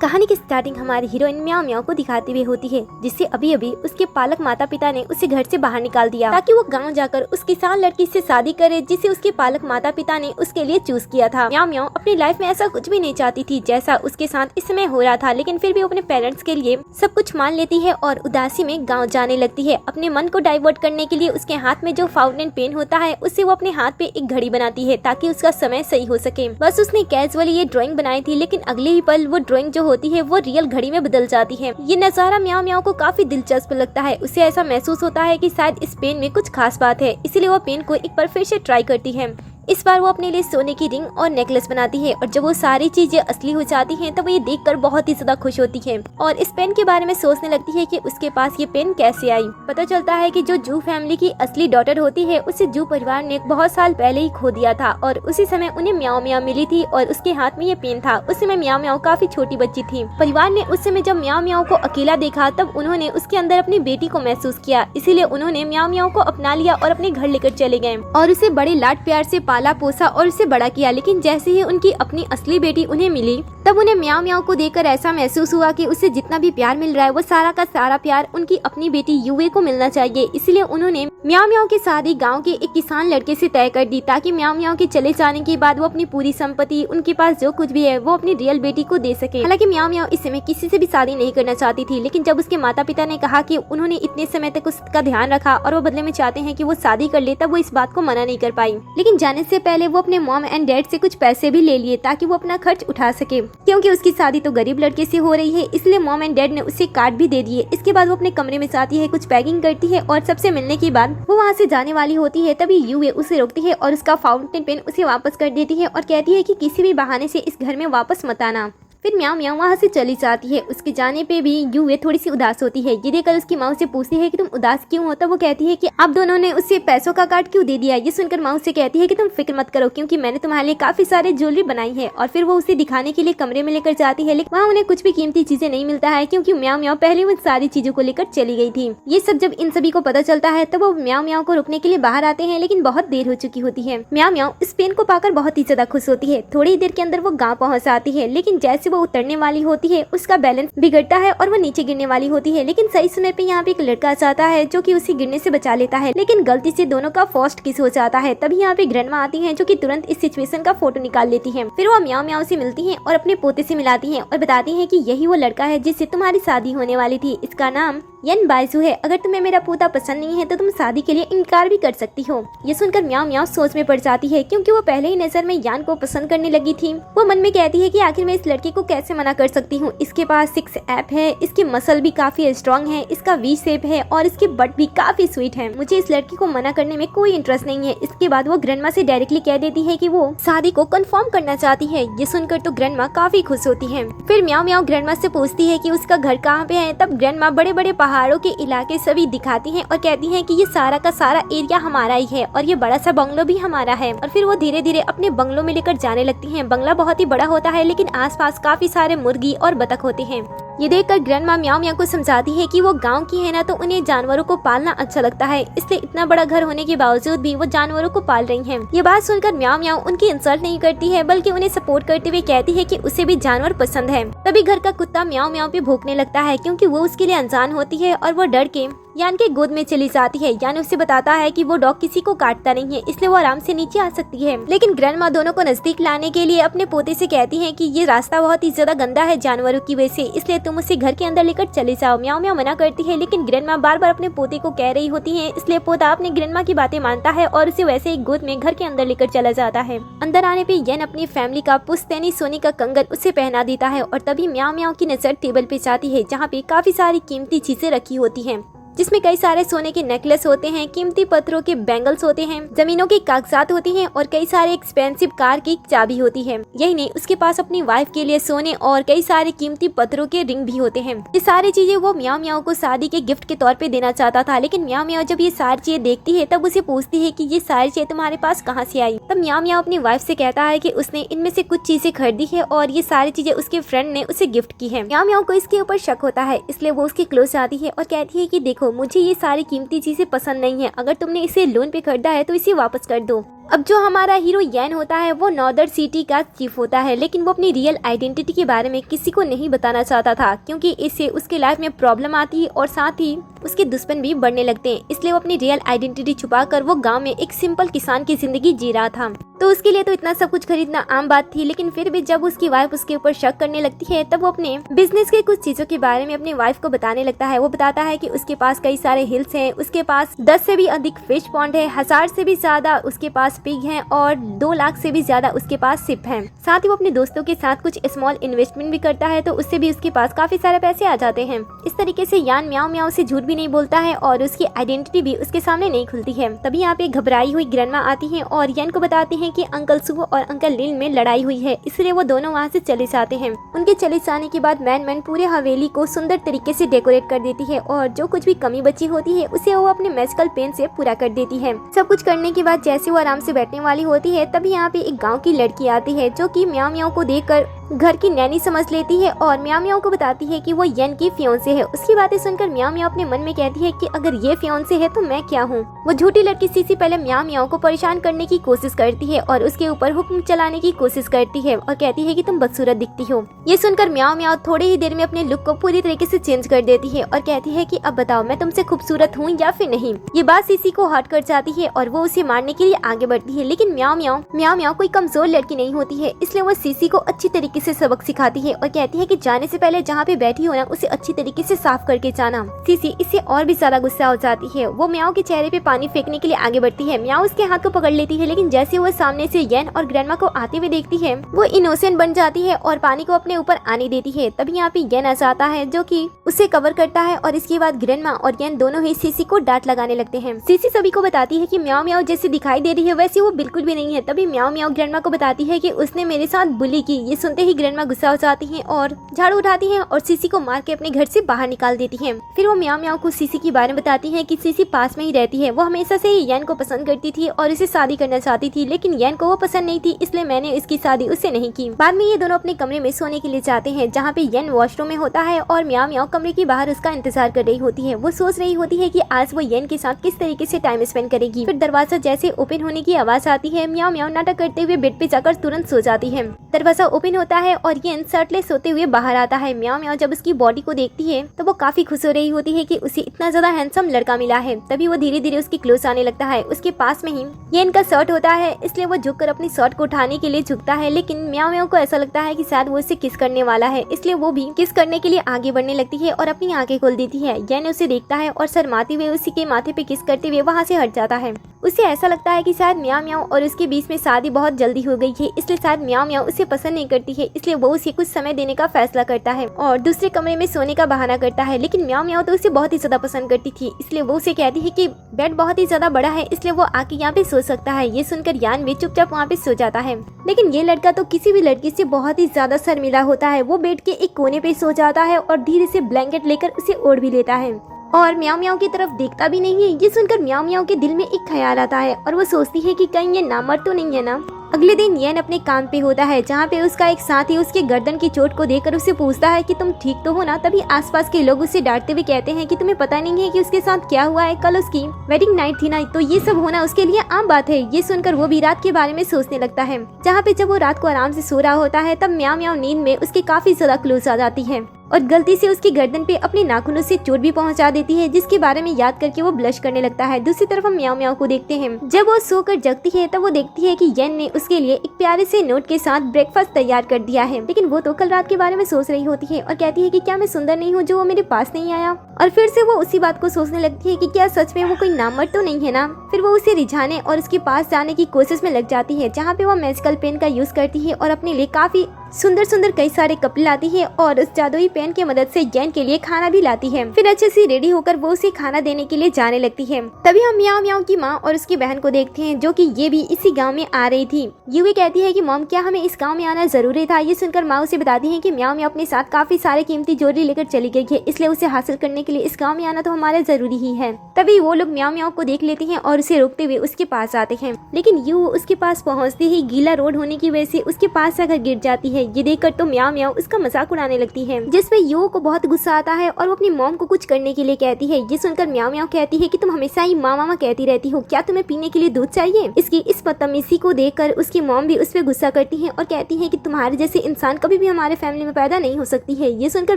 कहानी की स्टार्टिंग हमारी हीरोइन म्याओ म्याओ को दिखाते हुए होती है, जिससे अभी अभी उसके पालक माता पिता ने उसे घर से बाहर निकाल दिया ताकि वो गांव जाकर उस किसान लड़की से शादी करे जिसे उसके पालक माता पिता ने उसके लिए चूज किया था। म्याओ म्याओ अपनी लाइफ में ऐसा कुछ भी नहीं चाहती थी जैसा उसके साथ इस समय हो रहा था, लेकिन फिर भी अपने पेरेंट्स के लिए सब कुछ मान लेती है और उदासी में गाँव जाने लगती है। अपने मन को डाइवर्ट करने के लिए उसके हाथ में जो फाउंटेन पेन होता है उससे वो अपने हाथ पे एक घड़ी बनाती है ताकि उसका समय सही हो सके। बस उसने कैजुअली ये ड्राइंग बनाई थी, लेकिन अगले ही पल वो ड्राइंग जो होती है वो रियल घड़ी में बदल जाती है। ये नजारा म्याओ म्याओ को काफी दिलचस्प लगता है। उसे ऐसा महसूस होता है कि शायद इस पेन में कुछ खास बात है, इसलिए वो पेन को एक बार फिर से ट्राई करती है। इस बार वो अपने लिए सोने की रिंग और नेकलेस बनाती है और जब वो सारी चीजें असली हो जाती हैं तब वो ये देखकर बहुत ही ज्यादा खुश होती है और इस पेन के बारे में सोचने लगती है कि उसके पास ये पेन कैसे आई। पता चलता है कि जो जू फैमिली की असली डॉटर होती है उसे जू परिवार ने बहुत साल पहले ही खो दिया था और उसी समय उन्हें म्याओ म्याओ मिली थी और उसके हाथ में ये पेन था। उस समय म्याओ म्याओ काफी छोटी बच्ची थी। परिवार ने उस समय जब म्याओ म्याओ को अकेला देखा तब उन्होंने उसके अंदर अपनी बेटी को महसूस किया, इसीलिए उन्होंने म्याओ म्याओ को अपना लिया और अपने घर लेकर चले गए और उसे बड़े लाड प्यार से पाला पोसा और उसे बड़ा किया। लेकिन जैसे ही उनकी अपनी असली बेटी उन्हें मिली तब उन्हें म्याओ म्याओ को देखकर ऐसा महसूस हुआ कि उसे जितना भी प्यार मिल रहा है वो सारा का सारा प्यार उनकी अपनी बेटी युवे को मिलना चाहिए। इसलिए उन्होंने म्याओ म्याओ की शादी गांव के एक किसान लड़के से तय कर दी ताकि म्याओ म्याओ के चले जाने के बाद वो अपनी पूरी संपत्ति, उनके पास जो कुछ भी है, वो अपनी रियल बेटी को दे सके। हालांकि म्याओ म्याओ इस समय किसी से भी शादी नहीं करना चाहती थी, लेकिन जब उसके माता पिता ने कहा कि उन्होंने इतने समय तक उसका ध्यान रखा और वो बदले में चाहते हैं कि वो शादी कर ले, तब वो इस बात को मना नहीं कर पाई। लेकिन जाने से पहले वो अपने मॉम एंड डैड से कुछ पैसे भी ले लिए ताकि वो अपना खर्च उठा सके, क्योंकि उसकी शादी तो गरीब लड़के से हो रही है। इसलिए मॉम एंड डैड ने उसे कार्ड भी दे दिए। इसके बाद वो अपने कमरे में जाती है, कुछ पैकिंग करती है और सबसे मिलने के बाद वो वहाँ से जाने वाली होती है। तभी युवे उसे रोकती है और उसका फाउंटेन पेन उसे वापस कर देती है और कहती है कि किसी भी बहाने से इस घर में वापस मत आना। फिर म्याओ म्याओ वहाँ से चली जाती है। उसके जाने पे भी युवे थोड़ी सी उदास होती है। ये देखकर उसकी माँ से पूछती है कि तुम उदास क्यों हो, तब वो कहती है कि आप दोनों ने उससे पैसों का कार्ड क्यों दे दिया। ये सुनकर माँ से कहती है कि तुम फिक्र मत करो, क्योंकि मैंने तुम्हारे लिए काफी सारे ज्वेलरी बनाई है। और फिर वो उसे दिखाने के लिए कमरे में लेकर जाती है, लेकिन वहाँ उन्हें कुछ भी कीमती चीजें नहीं मिलता है, क्योंकि म्याओ म्याओ पहले उन सारी चीजों को लेकर चली गई थी। ये सब जब इन सभी को पता चलता है तब वो म्याओ म्याओ को रुकने के लिए बाहर आते हैं, लेकिन बहुत देर हो चुकी होती है। म्याओ म्याओ इस पेन को पाकर बहुत ही ज्यादा खुश होती है। थोड़ी देर के अंदर वो गाँव पहुँच आती है, लेकिन जैसे वो उतरने वाली होती है उसका बैलेंस बिगड़ता है और वो नीचे गिरने वाली होती है। लेकिन सही समय पे यहाँ पे एक लड़का आ जाता है जो कि उसे गिरने से बचा लेता है, लेकिन गलती से दोनों का फर्स्ट किस हो जाता है। तभी यहाँ पे ग्रैंडमा आती है जो कि तुरंत इस सिचुएशन का फोटो निकाल लेती है। फिर वो म्याओ म्याओ से मिलती है और अपने पोते से मिलाती है और बताती है कि यही वो लड़का है जिससे तुम्हारी शादी होने वाली थी। इसका नाम यन बाइजू है। अगर तुम्हें मेरा पोता पसंद नहीं है तो तुम शादी के लिए इनकार भी कर सकती हो। ये सुनकर म्याओ म्याओ सोच में पड़ जाती है, क्योंकि वो पहले ही नजर में यान को पसंद करने लगी थी। वो मन में कहती है कि आखिर मैं इस लड़के को कैसे मना कर सकती हूँ। इसके पास 6 ऐप है, इसकी मसल भी काफी स्ट्रॉन्ग है, इसका वी शेप है और इसकी बट भी काफी स्वीट है। मुझे इस लड़की को मना करने में कोई इंटरेस्ट नहीं है। इसके बाद वो ग्रैंडमा से डायरेक्टली कह देती है कि वो शादी को कंफर्म करना चाहती है। ये सुनकर तो ग्रैंडमा काफी खुश होती है। फिर म्याओ म्याओ ग्रैंडमा से पूछती है कि उसका घर कहाँ पे है। तब ग्रैंडमा बड़े बड़े पहाड़ों के इलाके सभी दिखाती हैं और कहती हैं कि ये सारा का सारा एरिया हमारा ही है और ये बड़ा सा बंगलो भी हमारा है। और फिर वो धीरे धीरे अपने बंगलो में लेकर जाने लगती हैं। बंगला बहुत ही बड़ा होता है, लेकिन आसपास काफी सारे मुर्गी और बतख होते हैं। ये देखकर ग्रैंडमा म्याओ म्याओ को समझाती है कि वो गांव की है ना, तो उन्हें जानवरों को पालना अच्छा लगता है, इसलिए इतना बड़ा घर होने के बावजूद भी वो जानवरों को पाल रही हैं। ये बात सुनकर म्याओ म्याओ उनकी इंसल्ट नहीं करती है, बल्कि उन्हें सपोर्ट करते हुए कहती है कि उसे भी जानवर पसंद है। तभी घर का कुत्ता म्याओ म्याओ पे भौंकने लगता है, क्योंकि वो उसके लिए अनजान होती है और वो डर के यान के गोद में चली जाती है। यान उसे बताता है कि वो डॉग किसी को काटता नहीं है, इसलिए वो आराम से नीचे आ सकती है। लेकिन ग्रैंडमा दोनों को नजदीक लाने के लिए अपने पोते से कहती है कि ये रास्ता बहुत ही ज्यादा गंदा है जानवरों की वजह से, इसलिए तुम उसे घर के अंदर लेकर चले जाओ। म्याओ म्याओ मना करती है, लेकिन ग्रैंडमा बार बार अपने पोते को कह रही होती है, इसलिए पोता अपने ग्रैंडमा की बातें मानता है और उसे वैसे ही गोद में घर के अंदर लेकर चला जाता है। अंदर आने पे यन अपनी फैमिली का पुश्तैनी सोने का कंगन उसे पहना देता है और तभी म्याओ म्याओ की नजर टेबल पे जाती है, जहाँ पे काफी सारी कीमती चीजें रखी होती हैं, जिसमें कई सारे सोने के नेकलेस होते हैं, कीमती पत्थरों के बैंगल्स होते हैं, जमीनों के कागजात होती हैं और कई सारे एक्सपेंसिव कार की चाबी होती है। यही नहीं, उसके पास अपनी वाइफ के लिए सोने और कई सारे कीमती पत्थरों के रिंग भी होते हैं। ये सारी चीजें वो म्याओ म्याओ को शादी के गिफ्ट के तौर पे देना चाहता था, लेकिन म्याओ म्याओ जब ये सारी चीजें देखती है तब उसे पूछती है कि ये सारी चीजें तुम्हारे पास कहाँ से आई। तब म्याओ म्याओ अपनी वाइफ से कहता है कि उसने इनमें से कुछ चीजें खरीदी है और ये सारी चीजें उसके फ्रेंड ने उसे गिफ्ट की है। म्याओ म्याओ को इसके ऊपर शक होता है, इसलिए वो उसके क्लोज आती है और कहती है कि देखो, मुझे ये सारी कीमती चीजें पसंद नहीं है, अगर तुमने इसे लोन पे खरीदा है तो इसे वापस कर दो। अब जो हमारा हीरो येन होता है वो नॉर्दर्न सिटी का चीफ होता है, लेकिन वो अपनी रियल आइडेंटिटी के बारे में किसी को नहीं बताना चाहता था, क्योंकि इससे उसके लाइफ में प्रॉब्लम आती है और साथ ही उसके दुश्मन भी बढ़ने लगते हैं। इसलिए वो अपनी रियल आइडेंटिटी छुपाकर वो गांव में एक सिंपल किसान की जिंदगी जी रहा था। तो उसके लिए तो इतना सब कुछ खरीदना आम बात थी, लेकिन फिर भी जब उसकी वाइफ उसके ऊपर शक करने लगती है तब वो अपने बिजनेस के कुछ चीजों के बारे में अपनी वाइफ को बताने लगता है। वो बताता है कि उसके पास कई सारे हिल्स हैं, उसके पास 10 से भी अधिक फिश पॉन्ड है, 1000 से भी ज्यादा उसके पास पिग हैं और 2 लाख से भी ज्यादा उसके पास शिप हैं। साथ ही वो अपने दोस्तों के साथ कुछ स्मॉल इन्वेस्टमेंट भी करता है, तो उससे भी उसके पास काफी सारे पैसे आ जाते हैं। इस तरीके से यान म्याओ म्याओ से झूठ भी नहीं बोलता है और उसकी आइडेंटिटी भी उसके सामने नहीं खुलती है। तभी यहाँ पे घबराई हुई ग्रैंडमा आती है और यान को बताती है कि अंकल सू और अंकल लिन में लड़ाई हुई है, इसलिए वो दोनों वहाँ से चले जाते हैं। उनके चले जाने के बाद मैन पूरे हवेली को सुंदर तरीके से डेकोरेट कर देती है और जो कुछ भी कमी बची होती है उसे वो अपने मैजिकल पेन से पूरा कर देती है। सब कुछ करने के बाद जैसे वो आराम से बैठने वाली होती है तभी यहाँ पे एक गाँव की लड़की आती है जो की म्याओ म्याओ को देखकर घर की नैनी समझ लेती है और म्याओ म्याओ को बताती है कि वो येन की फियोंसे है। उसकी बातें सुनकर म्याओ म्याओ अपने मन में कहती है कि अगर ये फियोंसे है तो मैं क्या हूँ। वो झूठी लड़की सीसी पहले म्याओ म्याओ को परेशान करने की कोशिश करती है और उसके ऊपर हुक्म चलाने की कोशिश करती है और कहती है कि तुम बदसूरत दिखती हो। ये सुनकर म्याओ म्याओ थोड़ी ही देर में अपने लुक को पूरी तरीके से चेंज कर देती है और कहती है कि अब बताओ मैं तुमसे खूबसूरत हूँ या फिर नहीं। ये बात सीसी को हर्ट कर जाती है और वो उसे मारने के लिए आगे बढ़ती है, लेकिन म्याओ म्याओ कोई कमजोर लड़की नहीं होती है, इसलिए वो सीसी को अच्छी तरीके से सबक सिखाती है और कहती है कि जाने से पहले जहाँ पे बैठी हो ना उसे अच्छी तरीके से साफ करके जाना। सीसी इससे और भी ज्यादा गुस्सा हो जाती है। वो म्याओ के चेहरे पे पानी फेंकने के लिए आगे बढ़ती है। म्याओ उसके हाथ को पकड़ लेती है, लेकिन जैसे वो सामने से येन और ग्रैंडमा को आते हुए देखती है वो इनोसेंट बन जाती है और पानी को अपने ऊपर आने देती है। तभी यहाँ पे येन आ जाता है जो कि उसे कवर करता है और इसके बाद ग्रैंडमा और येन दोनों ही सीसी को डांट लगाने लगते हैं। सीसी सभी को बताती है कि म्याओ म्याओ जैसे दिखाई दे रही है वैसे वो बिल्कुल भी नहीं है। तभी म्याओ म्याओ ग्रैंडमा को बताती है कि उसने मेरे साथ बुली की। ये सुनते ही ग्रैंडमा गुस्सा हो जाती है और झाड़ू उठाती हैं और सीसी को मार के अपने घर से बाहर निकाल देती हैं। फिर वो म्याओ म्याओ को सीसी के बारे में बताती हैं कि सीसी पास में ही रहती है। वो हमेशा से ही येन को पसंद करती थी और इसे शादी करना चाहती थी, लेकिन येन को वो पसंद नहीं थी, इसलिए मैंने इसकी शादी उससे नहीं की। बाद में ये दोनों अपने कमरे में सोने के लिए जाते हैं, जहाँ पे येन वॉशरूम में होता है और म्याओ म्याओ कमरे के बाहर उसका इंतजार कर रही होती है। वो सोच रही होती है कि आज वो येन के साथ किस तरीके से टाइम स्पेंड करेगी। फिर दरवाजा जैसे ओपन होने की आवाज आती है, म्याओ म्याओ नाटक करते हुए बेड पे जाकर तुरंत सो जाती है। दरवाजा ओपन होता है और येन शर्टलेस सोते हुए बाहर आता है। म्याओ म्याओ जब उसकी बॉडी को देखती है तो वो काफी खुश हो रही होती है कि उसे इतना ज्यादा हैंडसम लड़का मिला है। तभी वो धीरे धीरे उसकी क्लोज आने लगता है। उसके पास में ही येन का शर्ट होता है, इसलिए वो झुककर अपनी शर्ट को उठाने के लिए झुकता है, लेकिन म्याओ म्याओ को ऐसा लगता है कि शायद वो उसे किस करने वाला है, इसलिए वो भी किस करने के लिए आगे बढ़ने लगती है और अपनी आंखें खोल देती है। येन उसे देखता है और शर्माते हुए उसी के माथे पे किस करते हुए वहाँ से हट जाता है। उसे ऐसा लगता है कि शायद म्याओ म्याओ और उसके बीच में शादी बहुत जल्दी हो गई है, इसलिए शायद म्याओ म्याओ उसे पसंद नहीं करती है, इसलिए वो उसे कुछ समय देने का फैसला करता है और दूसरे कमरे में सोने का बहाना करता है। लेकिन म्याओ म्याओ तो उसे बहुत ही ज्यादा पसंद करती थी, इसलिए वो उसे कहती है कि बेड बहुत ही ज्यादा बड़ा है, इसलिए वो आके यहाँ पे सो सकता है। ये सुनकर यान भी चुपचाप वहाँ पे सो जाता है, लेकिन ये लड़का तो किसी भी लड़की से बहुत ही ज्यादा शर्मिला होता है। वो बेड के एक कोने पे सो जाता है और धीरे से ब्लैंकेट लेकर उसे ओढ़ भी लेता है और म्याओ म्याओ की तरफ देखता भी नहीं है। ये सुनकर म्याओ म्याओ के दिल में एक ख्याल आता है और वो सोचती है कि कहीं ये नामर तो नहीं है ना। अगले दिन येन अपने काम पे होता है, जहाँ पे उसका एक साथी उसके गर्दन की चोट को देखकर उससे पूछता है कि तुम ठीक तो हो ना। तभी आसपास के लोग उसे डांटते हुए कहते हैं कि तुम्हें पता नहीं है कि उसके साथ क्या हुआ है, कल उसकी वेडिंग नाइट थी ना, तो ये सब होना उसके लिए आम बात है। ये सुनकर वो भी रात के बारे में सोचने लगता है, जहाँ पे जब वो रात को आराम से सो रहा होता है तब म्याओ म्याओ नींद में उसके काफी ज्यादा क्लोज आ जाती है और गलती से उसकी गर्दन पे अपने नाखूनों से चोट भी पहुंचा देती है, जिसके बारे में याद करके वो ब्लश करने लगता है। दूसरी तरफ हम म्याओ म्याओ को देखते हैं। जब वो सोकर जगती है तब वो देखती है कि येन ने उसके लिए एक प्यारे से नोट के साथ ब्रेकफास्ट तैयार कर दिया है, लेकिन वो तो कल रात के बारे में सोच रही होती है और कहती है कि क्या मैं सुंदर नहीं हूँ जो वो मेरे पास नहीं आया। और फिर से वो उसी बात को सोचने लगती है कि क्या सच में वो कोई नामर्द तो नहीं है ना। फिर वो उसे रिझाने और उसके पास जाने की कोशिश में लग जाती है, जहाँ पे वो मैजिकल पेन का यूज करती है और अपने लिए काफी सुंदर सुंदर कई सारे कपड़े लाती है और उस जादुई पेन की मदद से येन के लिए खाना भी लाती है। फिर अच्छे से रेडी होकर वो उसे खाना देने के लिए जाने लगती है। तभी हम म्याओ म्याओ की माँ और उसकी बहन को देखते हैं, जो कि ये भी इसी गांव में आ रही थी। यूवी कहती है कि मॉम क्या हमें इस गांव में आना जरूरी था। ये सुनकर माँ उसे बताती है कि म्याओ म्याओ अपने साथ काफी सारे कीमती ज्वेलरी लेकर चली गई है, इसलिए उसे हासिल करने के लिए इस गाँव में आना तो हमारा जरूरी ही है। तभी वो लोग म्याओ म्याओ को देख लेते हैं और उसे रोकते हुए उसके पास आते हैं, लेकिन यू उसके पास पहुँचते ही गीला रोड होने की वजह से उसके पास जाकर गिर जाती है। है। ये देखकर तो म्याओ म्याओ उसका मजाक उड़ाने लगती है, जिसपे युओ को बहुत गुस्सा आता है और वो अपनी मॉम को कुछ करने के लिए कहती है। ये सुनकर म्याओ म्याओ कहती है कि तुम हमेशा ही माँ मामा कहती रहती हो, क्या तुम्हें पीने के लिए दूध चाहिए? इसकी इस बदतमीजी को देखकर उसकी मॉम भी उस पर गुस्सा करती है और कहती है कि तुम्हारे जैसे इंसान कभी भी हमारे फैमिली में पैदा नहीं हो सकती है। ये सुनकर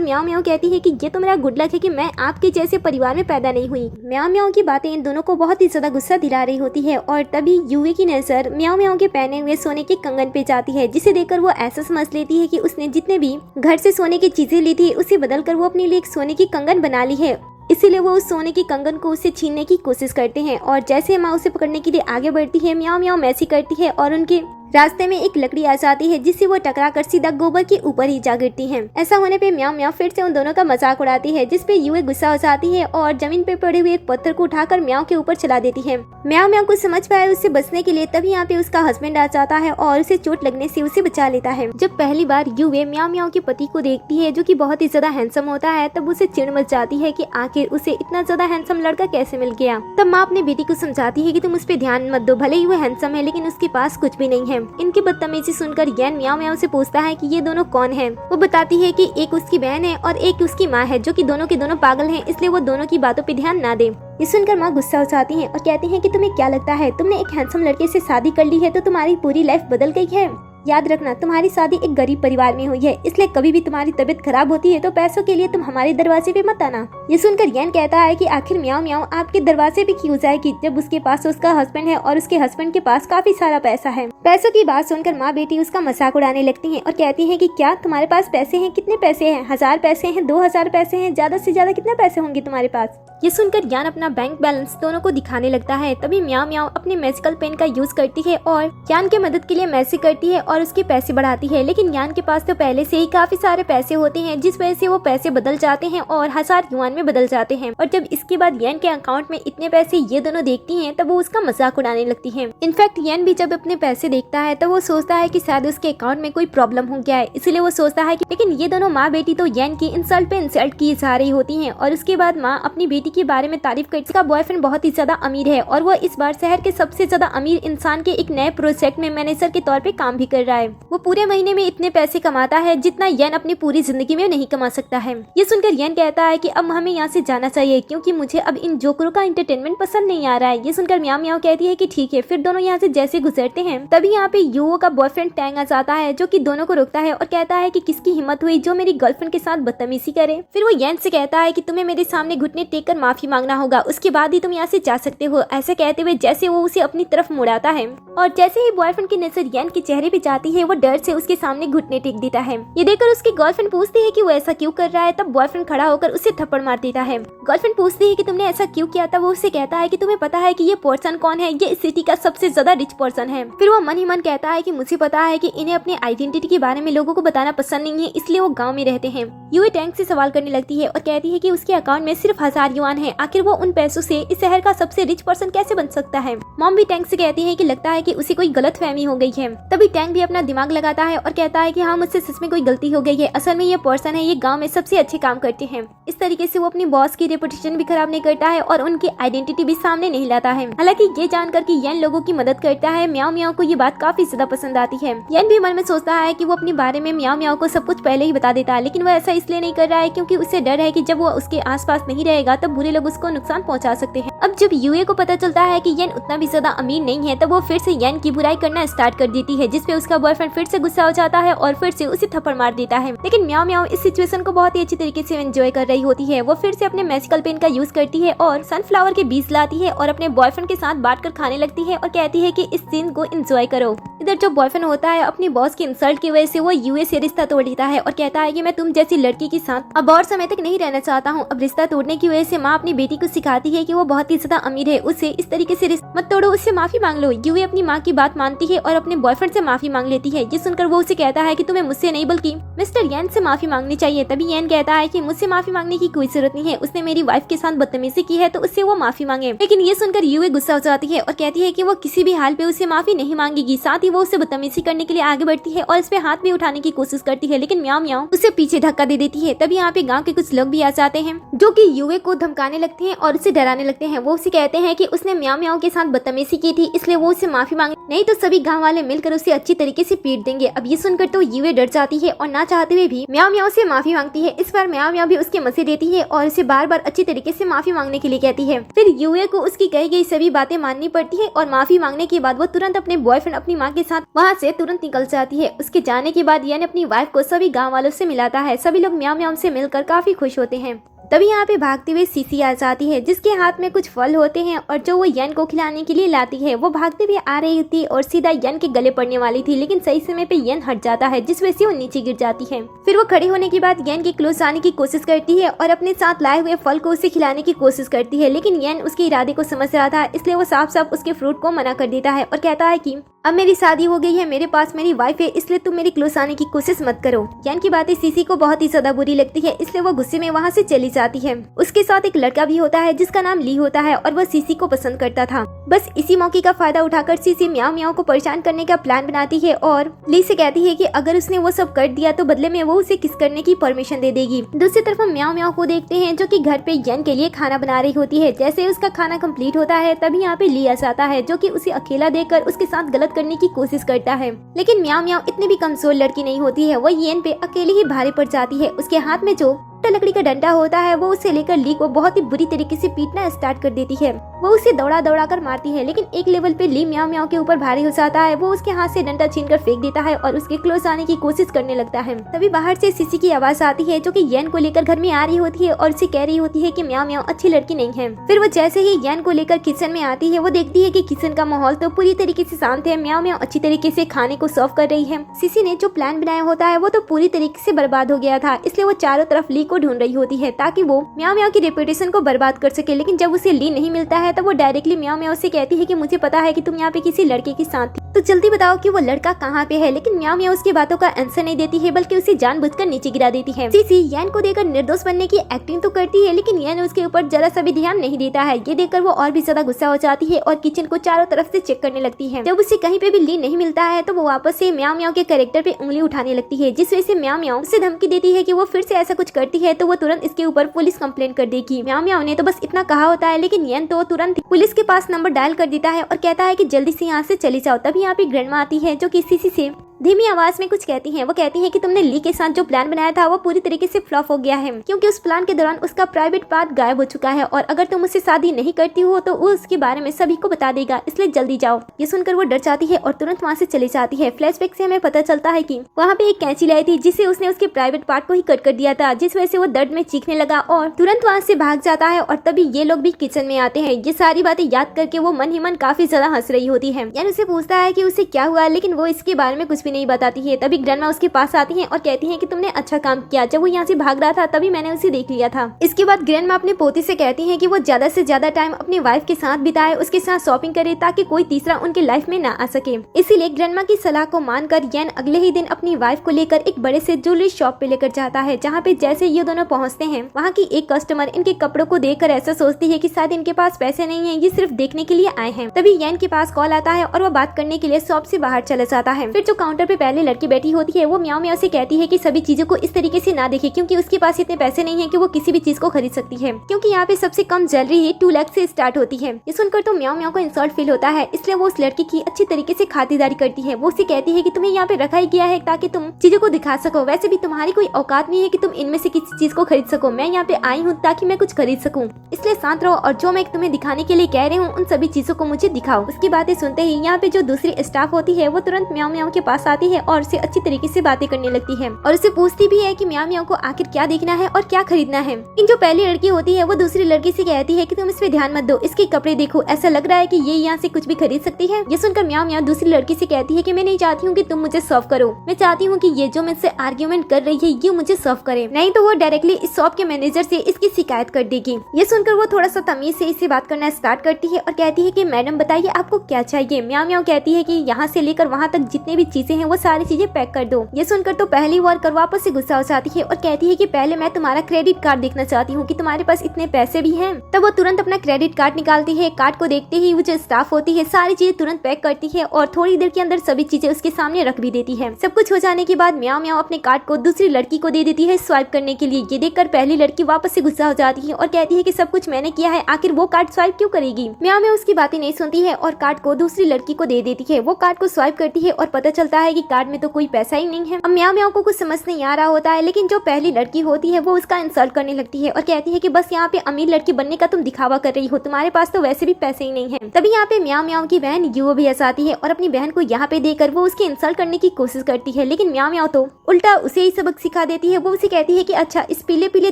म्याओ म्याओ कहती है कि ये तो मेरा गुड लक है कि मैं आपके जैसे परिवार में पैदा नहीं हुई। म्याओ म्याओ की बातें इन दोनों को बहुत ही ज्यादा गुस्सा दिला रही होती है और तभी युए की नजर म्याओ म्याओ के पहने हुए सोने के कंगन पे जाती है, जिसे देखकर वो ऐसा समझ लेती है कि उसने जितने भी घर से सोने की चीजें ली थी उसे बदलकर वो अपने लिए एक सोने की कंगन बना ली है। इसीलिए वो उस सोने की कंगन को उससे छीनने की कोशिश करते हैं और जैसे माँ उसे पकड़ने के लिए आगे बढ़ती है, म्याओ म्याओ मैसी करती है और उनके रास्ते में एक लकड़ी आ जाती है, जिससे वो टकराकर सीधा गोबर के ऊपर ही जा गिरती है। ऐसा होने पे म्याओ म्याओ फिर से उन दोनों का मजाक उड़ाती है, जिसपे युए गुस्सा हो जाती है और जमीन पे पड़े हुए एक पत्थर को उठाकर म्याओ के ऊपर चला देती है। म्याओ म्याओ कुछ समझ पाए उससे बचने के लिए, तभी यहाँ पे उसका हस्बैंड आ जाता है और उसे चोट लगने से उसे बचा लेता है। जब पहली बार युए म्याओ म्याओ के पति को देखती है, जो कि बहुत ही ज्यादा हैंडसम होता है, तब उसे चिढ़ मच जाती है कि आखिर उसे इतना ज्यादा हैंडसम लड़का कैसे मिल गया। तब माँ अपनी बेटी को समझाती है कि तुम उस पर ध्यान मत दो, भले ही वो हैंडसम है लेकिन उसके पास कुछ भी नहीं है। इनकी बदतमीजी सुनकर येन म्याओ म्याओ से पूछता है कि ये दोनों कौन हैं। वो बताती है कि एक उसकी बहन है और एक उसकी माँ है, जो कि दोनों के दोनों पागल हैं, इसलिए वो दोनों की बातों पे ध्यान ना दे। ये सुनकर माँ गुस्सा हो जाती है और कहती है कि तुम्हें क्या लगता है, तुमने एक हैंडसम लड़के से शादी कर ली है तो तुम्हारी पूरी लाइफ बदल गई है? याद रखना, तुम्हारी शादी एक गरीब परिवार में हुई है, इसलिए कभी भी तुम्हारी तबीयत खराब होती है तो पैसों के लिए तुम हमारे दरवाजे पे मत आना। ये सुनकर येन कहता है कि आखिर म्याओ म्याओ आपके दरवाजे पे क्यों जाएगी, जब उसके पास उसका हस्बैंड है और उसके हस्बैंड के पास काफी सारा पैसा है। पैसों की बात सुनकर माँ बेटी उसका मजाक उड़ाने लगती है और कहती है कि क्या तुम्हारे पास पैसे हैं? कितने पैसे हैं? 1000 पैसे हैं? 2000 पैसे हैं? ज्यादा से ज्यादा कितने पैसे होंगे तुम्हारे पास? ये सुनकर यान अपना बैंक बैलेंस दोनों को दिखाने लगता है। तभी म्याओ म्याओ अपने मैजिकल पेन का यूज करती है और यान की मदद के लिए मैजिक करती है और उसके पैसे बढ़ाती है, लेकिन यान के पास तो पहले से ही काफी सारे पैसे होते हैं, जिस वजह से वो पैसे बदल जाते हैं और 1000 युआन में बदल जाते हैं। और जब इसके बाद यान के अकाउंट में इतने पैसे ये दोनों देखती हैं, तब वो उसका मजाक उड़ाने लगती है। इनफैक्ट यान भी जब अपने पैसे देखता है तो वो सोचता है कि शायद उसके अकाउंट में कोई प्रॉब्लम हो गया है, इसलिए वो सोचता है कि लेकिन ये दोनों माँ बेटी तो यान की इंसल्ट पे इंसल्ट की जा रही होती है। और उसके बाद माँ अपनी बेटी के बारे में तारीफ करती है। उसका बॉयफ्रेंड बहुत ही ज्यादा अमीर है और वो इस बार शहर के सबसे ज्यादा अमीर इंसान के एक नए प्रोजेक्ट में मैनेजर के तौर पे काम भी कर रहा है। वो पूरे महीने में इतने पैसे कमाता है जितना येन अपनी पूरी जिंदगी में नहीं कमा सकता है। ये सुनकर येन कहता है कि अब हमें यहाँ से जाना चाहिए, क्योंकि मुझे अब इन जोकरों का एंटरटेनमेंट पसंद नहीं आ रहा है। ये सुनकर म्याओ म्याओ कहती है कि ठीक है। फिर दोनों यहाँ से जैसे गुजरते हैं, तभी यहाँ पे युओ का बॉयफ्रेंड टैंग आ जाता है, जो कि दोनों को रोकता है और कहता है कि किसकी हिम्मत हुई जो मेरी गर्लफ्रेंड के साथ बदतमीजी करे। फिर वो येन से कहता है कि तुम्हें मेरे सामने घुटने टेक कर माफी मांगना होगा, उसके बाद ही तुम यहाँ से जा सकते हो। ऐसे कहते हुए जैसे वो उसे अपनी तरफ मुड़ाता है और जैसे ही बॉयफ्रेंड की नजर येन के चेहरे पे जाती है, वो डर से उसके सामने घुटने टेक देता है। ये देखकर उसकी गर्लफ्रेंड पूछती है कि वो ऐसा क्यों कर रहा है। तब बॉयफ्रेंड खड़ा होकर उसे थप्पड़ मार देता है। गर्लफ्रेंड पूछती है कि तुमने ऐसा क्यों किया था। वो उसे कहता है कि तुम्हें पता है कि ये पर्सन कौन है, ये इस सिटी का सबसे ज्यादा रिच पर्सन है। फिर वो मन ही मन कहता है कि मुझे पता है कि इन्हें अपनी आइडेंटिटी के बारे में लोगों को बताना पसंद नहीं है, इसलिए वो गाँव में रहते हैं। युए टैंक से सवाल करने लगती है और कहती है कि उसके अकाउंट में सिर्फ 1000 युआन है, आखिर वो उन पैसों से इस शहर का सबसे रिच पर्सन कैसे बन सकता है। मॉम भी टैंक से कहती है कि लगता है कि उसे कोई गलत फहमी हो गई है। तभी टैंक भी अपना दिमाग लगाता है और कहता है कि हाँ, मुझसे सच में कोई गलती हो गई है, असल में ये पर्सन है, ये गांव में सबसे अच्छे काम करते हैं। इस तरीके से वो अपनी बॉस की रेपुटेशन भी खराब नहीं करता है और उनकी आइडेंटिटी भी सामने नहीं लाता है। हालांकि ये जानकर कि येन लोगों की मदद करता है, म्याओ म्याओ को ये बात काफी ज्यादा पसंद आती है। येन भी मन में सोचता है कि वो अपने बारे में म्याओ म्याओ को सब कुछ पहले ही बता देता है, लेकिन वो ऐसा इसलिए नहीं कर रहा है क्योंकि उसे डर है कि जब वो उसके आसपास नहीं रहेगा तब बुरे लोग उसको नुकसान पहुंचा सकते हैं। अब जब युए को पता चलता है कि येन उतना भी ज्यादा अमीर नहीं है, तब वो फिर से येन की बुराई करना स्टार्ट कर देती है, जिसपे उसका बॉयफ्रेंड फिर से गुस्सा हो जाता है और फिर से उसे थप्पड़ मार देता है। लेकिन म्याओ म्याओ इस सिचुएशन को बहुत ही अच्छी तरीके से एंजॉय कर रही होती है। वो फिर से अपने मैजिकल पेन का यूज करती है और सनफ्लावर के बीज लाती है और अपने बॉयफ्रेंड के साथ बांट कर खाने लगती है और कहती है कि इस सीन को एंजॉय करो। इधर जो बॉयफ्रेंड होता है, अपनी बॉस की इंसल्ट की वजह से वो युए से रिश्ता तोड़ देता है और कहता है कि मैं तुम जैसी लड़की के साथ अब और समय तक नहीं रहना चाहता हूँ। अब रिश्ता तोड़ने की वजह से माँ अपनी बेटी को सिखाती है कि वो बहुत ही ज्यादा अमीर है, उसे इस तरीके से रिश्ता मत तोड़ो, उससे माफी मांग लो। युए अपनी माँ की बात मानती है और अपने बॉयफ्रेंड से माफी मांग लेती है। ये सुनकर वो उसे कहता है कि तुम्हें मुझसे नहीं बल्कि मिस्टर येन से माफी मांगनी चाहिए। तभी येन कहता है कि मुझसे माफी मांगने की कोई जरूरत नहीं है, उसने मेरी वाइफ के साथ बदतमीजी की है तो उससे वो माफी मांगे। लेकिन ये सुनकर युए गुस्सा हो जाती है और कहती है कि वो किसी भी हाल पे उसे माफी नहीं मांगेगी। साथ ही वो उसे बदतमीजी करने के लिए आगे बढ़ती है और इस पे हाथ भी उठाने की कोशिश करती है, लेकिन म्याओ म्याओ उसे पीछे धक्का दे देती है। तभी यहाँ पे गाँव के कुछ लोग भी आ जाते हैं, जो कि युए को धमकाने लगते हैं और उसे डराने लगते हैं। वो उसे कहते हैं कि उसने म्याओ म्याओ के साथ बदतमीजी की थी, इसलिए वो उसे माफी मांगे, नहीं तो सभी गाँव वाले मिलकर उसे अच्छी तरीके से पीट देंगे। अब ये सुनकर तो यूए डर जाती है और ना चाहते हुए भी म्याओ म्याओ से माफी मांगती है। इस बार म्याओ म्याओ भी उसके मजे देती है और उसे बार बार अच्छी तरीके से माफी मांगने के लिए कहती है। फिर यूए को उसकी कही गई सभी बातें माननी पड़ती है और माफी मांगने के बाद वो तुरंत अपने बॉयफ्रेंड अपनी माँ के साथ वहाँ से तुरंत निकल जाती है। उसके जाने के बाद येन अपनी वाइफ को सभी गाँव वालों से मिलाता है। सभी लोग म्याओ म्याओ से मिलकर काफी खुश होते हैं। तभी यहाँ पे भागते हुए सीसी आ जाती है, जिसके हाथ में कुछ फल होते हैं और जो वो येन को खिलाने के लिए लाती है। वो भागते हुए आ रही थी और सीधा येन के गले पड़ने वाली थी, लेकिन सही समय पे येन हट जाता है, जिस वजह से वो नीचे गिर जाती है। फिर वो खड़े होने के बाद येन के क्लोज आने की कोशिश करती है और अपने साथ लाए हुए फल को उसे खिलाने की कोशिश करती है, लेकिन येन उसके इरादे को समझ रहा था, इसलिए वो साफ साफ उसके फ्रूट को मना कर देता है और कहता है कि अब मेरी शादी हो गई है, मेरे पास मेरी वाइफ है, इसलिए तुम मेरी क्लोज आने की कोशिश मत करो। येन की बातें सीसी को बहुत ही ज्यादा बुरी लगती है, इसलिए वो गुस्से में वहाँ से चली जाती है। उसके साथ एक लड़का भी होता है जिसका नाम ली होता है और वह सीसी को पसंद करता था। बस इसी मौके का फायदा उठाकर सीसी म्याओ म्याओ को परेशान करने का प्लान बनाती है और ली से कहती है कि अगर उसने वो सब कर दिया तो बदले में वो उसे किस करने की परमिशन दे देगी। दूसरी तरफ हम म्याओ म्याओ को देखते हैं जो कि घर पे येन के लिए खाना बना रही होती है। जैसे उसका खाना कंप्लीट होता है तभी यहाँ पे ली आ जाता है, जो कि उसे अकेला देखकर उसके साथ गलत करने की कोशिश करता है। लेकिन म्याओ म्याओ इतनी भी कमजोर लड़की नहीं होती है, वो येन पे अकेले ही भारी पड़ जाती है। उसके हाथ में जो लकड़ी का डंडा होता है वो उसे लेकर ली को बहुत ही बुरी तरीके से पीटना स्टार्ट कर देती है। वो उसे दौड़ा दौड़ा कर मारती है, लेकिन एक लेवल पे ली म्याओ म्याओ के ऊपर भारी हो जाता है। वो उसके हाथ से डंडा छीनकर फेंक देता है और उसके क्लोज आने की कोशिश करने लगता है। तभी बाहर से सीसी की आवाज आती है, जो कि येन को लेकर घर में आ रही होती है और उसे कह रही होती है कि म्याओ म्याओ अच्छी लड़की नहीं है। फिर वो जैसे ही येन को लेकर किचन में आती है, वो देखती है कि किचन का माहौल तो पूरी तरीके से शांत है। म्याओ म्याओ अच्छी तरीके से खाने को सर्व कर रही है। सीसी ने जो प्लान बनाया होता है वो तो पूरी तरीके से बर्बाद हो गया था, इसलिए वो चारों तरफ ली को ढूंढ रही होती है ताकि वो म्याओ म्याओ की रेपुटेशन को बर्बाद कर सके। लेकिन जब उसे ली नहीं मिलता है तब वो डायरेक्टली म्याओ म्याओ से कहती है कि मुझे पता है कि तुम यहाँ पे किसी लड़के के साथ थी, तो जल्दी बताओ कि वो लड़का कहाँ पे है। लेकिन म्याओ म्याओ उसकी बातों का आंसर नहीं देती है, बल्कि उसे जानबूझकर नीचे गिरा देती है। सीसी येन को देखकर निर्दोष बनने की एक्टिंग तो करती है, लेकिन येन उसके ऊपर जरा सा भी ध्यान नहीं देता है। ये देखकर वो और भी ज्यादा गुस्सा हो जाती है और किचन को चारों तरफ से चेक करने लगती है। जब उसे कहीं पे भी ली नहीं मिलता है तो वो वापस से म्याओ म्याओ के कैरेक्टर पे उंगली उठाने लगती है, जिस वजह से म्याओ म्याओ उसे धमकी देती है कि वो फिर से ऐसा कुछ करती है तो वो तुरंत इसके ऊपर पुलिस कंप्लेन कर देगी। म्याओ म्याओ ने तो बस इतना कहा होता है, लेकिन येन तो तुरंत पुलिस के पास नंबर डायल कर देता है और कहता है कि जल्दी से यहाँ से चली जाओ। तभी यहाँ पे ग्रैंडमा आती है, जो कि सीसी से धीमी आवाज में कुछ कहती हैं। वो कहती है कि तुमने ली के साथ जो प्लान बनाया था वो पूरी तरीके से फ्लॉप हो गया है, क्योंकि उस प्लान के दौरान उसका प्राइवेट पार्ट गायब हो चुका है और अगर तुम उससे शादी नहीं करती हो तो वो उसके बारे में सभी को बता देगा, इसलिए जल्दी जाओ। ये सुनकर वो डर जाती है और तुरंत वहाँ से चली जाती है। फ्लैशबैक से हमें पता चलता है कि वहाँ पे एक कैंची लाई थी जिससे उसने उसके प्राइवेट पार्ट को ही कट कर दिया था, जिस वजह से वो दर्द में चीखने लगा और तुरंत वहाँ से भाग जाता है। और तभी ये लोग भी किचन में आते हैं। ये सारी बातें याद करके वो मन ही मन काफी ज्यादा हंस रही होती है। यानी उसे पूछता है कि उसे क्या हुआ, लेकिन वो इसके बारे में कुछ भी नहीं बताती है। तभी ग्रैंडमा उसके पास आती हैं और कहती हैं कि तुमने अच्छा काम किया, जब वो यहाँ से भाग रहा था तभी मैंने उसे देख लिया था। इसके बाद ग्रैंडमा अपने पोती से कहती हैं कि वो ज्यादा से ज्यादा टाइम अपनी वाइफ के साथ बिताए, उसके साथ शॉपिंग करे ताकि कोई तीसरा उनके लाइफ में ना आ सके। इसीलिए ग्रैंडमा की सलाह को मानकर येन अगले ही दिन अपनी वाइफ को लेकर एक बड़े से ज्वेलरी शॉप पे लेकर जाता है, जहाँ पे जैसे ये दोनों पहुँचते हैं वहाँ की एक कस्टमर इनके कपड़ों को देखकर ऐसा सोचती है कि शायद इनके पास पैसे नहीं है, ये सिर्फ देखने के लिए आए हैं। तभी येन के पास कॉल आता है और वो बात करने के लिए शॉप से बाहर चला जाता है। फिर जो काउंटर पे पहले लड़की बैठी होती है वो म्याओ म्याओ से कहती है कि सभी चीजों को इस तरीके से ना देखे, क्योंकि उसके पास इतने पैसे नहीं है कि वो किसी भी चीज को खरीद सकती है, क्योंकि यहाँ पे सबसे कम ज्वेलरी ही 2 लाख से स्टार्ट होती है। ये सुनकर तो म्याओ म्याओ को इंसल्ट फील होता है, इसलिए वो उस लड़की की अच्छी तरीके से खातिरदारी करती है। वो उसे कहती है कि तुम्हें यहाँ पे रखा ही गया है ताकि तुम चीजों को दिखा सको, वैसे भी तुम्हारी कोई औकात नहीं है कि तुम इनमें से किसी चीज को खरीद सको। मैं यहाँ पे आई हूँ ताकि मैं कुछ खरीद सकूँ, इसलिए शांत रहो और जो मैं तुम्हें दिखाने के लिए कह रही हूँ उन सभी चीजों को मुझे दिखाओ। उसकी बातें सुनते ही यहाँ पे जो दूसरी स्टाफ होती है वो तुरंत म्याओ म्याओ के पास आती है और उसे अच्छी तरीके से बातें करने लगती है और उसे पूछती भी है कि म्याओ म्याओ को आखिर क्या देखना है और क्या खरीदना है। इन जो पहली लड़की होती है वो दूसरी लड़की से कहती है कि तुम इस पे ध्यान मत दो, इसके कपड़े देखो, ऐसा लग रहा है कि ये यहाँ से कुछ भी खरीद सकती है। ये सुनकर म्याओ म्याओ दूसरी लड़की से कहती है कि मैं नहीं चाहती हूँ कि तुम मुझे सर्व करो, मैं चाहती हूँ कि ये जो मुझसे आर्ग्यूमेंट कर रही है ये मुझे सर्व करे, नहीं तो वो डायरेक्टली इस शॉप के मैनेजर से इसकी शिकायत कर देगी। ये सुनकर वो थोड़ा सा तमीज से इससे बात करना स्टार्ट करती है और कहती है कि मैडम बताइए आपको क्या चाहिए। म्याओ म्याओ कहती है कि यहाँ से लेकर वहाँ तक जितने भी चीजें चीजें हैं वो सारी चीजें पैक कर दो। ये सुनकर तो पहली वर्कर वापस से गुस्सा हो जाती है और कहती है कि पहले मैं तुम्हारा क्रेडिट कार्ड देखना चाहती हूँ कि तुम्हारे पास इतने पैसे भी हैं। तब वो तुरंत अपना क्रेडिट कार्ड निकालती है। कार्ड को देखते ही वो जो स्टाफ होती है सारी चीजें तुरंत पैक करती है और थोड़ी देर के अंदर सभी चीजें उसके सामने रख भी देती है। सब कुछ हो जाने के बाद म्याओ म्याओ अपने कार्ड को दूसरी लड़की को दे देती है स्वाइप करने के लिए। ये देखकर पहली लड़की वापस से गुस्सा हो जाती है और कहती है कि सब कुछ मैंने किया है, आखिर वो कार्ड स्वाइप क्यों करेगी। म्याओ म्याओ उसकी बातें नहीं सुनती है और कार्ड को दूसरी लड़की को दे देती है। वो कार्ड को स्वाइप करती है और पता चलता है कि कार्ड में तो कोई पैसा ही नहीं है। अब म्याओ म्याओ को कुछ समझ नहीं आ रहा होता है, लेकिन जो पहली लड़की होती है वो उसका इंसल्ट करने लगती है और कहती है कि बस यहाँ पे अमीर लड़की बनने का तुम दिखावा कर रही हो, तुम्हारे पास तो वैसे भी पैसे ही नहीं है। तभी यहाँ पे म्याओ म्याओ की बहन युवो भी आती है और अपनी बहन को यहाँ पे देकर वो उसकी इंसल्ट करने की कोशिश करती है, लेकिन म्याओ म्याओ तो उल्टा उसे ही सबक सिखा देती है। वो उसे कहती है कि अच्छा, इस पीले पीले